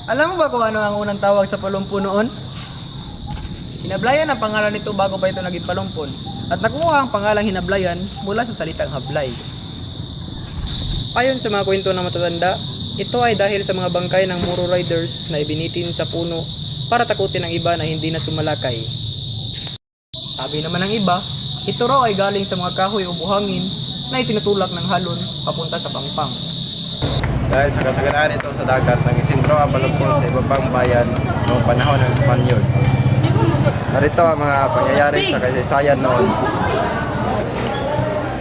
Alam mo ba kung ano ang unang tawag sa palumpo noon? Hinablayan ang pangalan nito bago pa ito naging palumpon at nakuha ang pangalang hinablayan mula sa salitang hablay. Ayon sa mga kwento ng matatanda, ito ay dahil sa mga bangkay ng Moro Riders na ibinitin sa puno para takutin ang iba na hindi na sumalakay. Sabi naman ng iba, ito raw ay galing sa mga kahoy o buhangin na itinutulak ng halon papunta sa pangpang. Dahil sa kasaganaan nito sa dagat, nag-isintro ang palumpon sa ibang pang bayan noong panahon ng Espanyol. Narito ang mga pangyayari sa kasaysayan noon.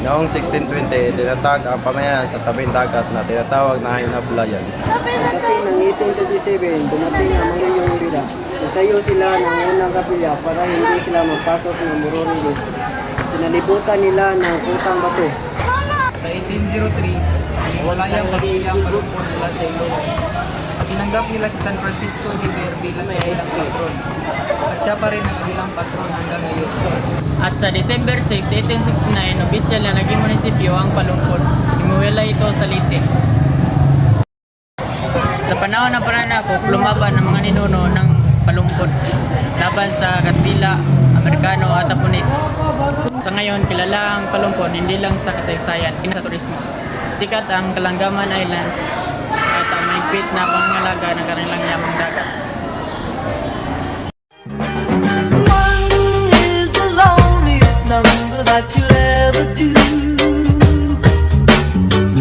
Noong 1620, tinatag ang pamayanan sa tabing dagat na tinatawag na hinablayan. Pagdating ng 1837, dumating ang mga yung sila. Nagtayo sila ng unang kapilya para hindi sila magpasok ng Mororidis. Pinalibutan nila ng kusang bato. Sa 1803, wala yung pamilyang palumpon mula sa Ilocos. Tinanggap nila si San Francisco Xavier bilang kanilang patron. At siya pa rin ang kanilang patron hanggang ngayon. At sa December 6, 1869, opisyal na naging munisipyo ang Palumpon. Imuwela ito sa Leyte. Sa panahon ng pananakop, lumaban ang mga ninuno ng Palumpon laban sa Kastila, Amerikano at Hapones. Sa ngayon, kilala ang Palumpon hindi lang sa kasaysayan, kundi sa turismo. Sikat ang Kalangaman Islands at ang mahigpit na pangangalaga ng kanilang yamang dagat. Number that you'll ever do.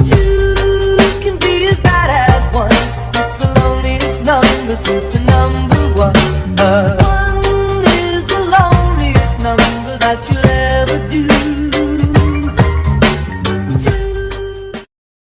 Two can be as bad as one. It's the loneliest number since the number one. One is the loneliest number that you'll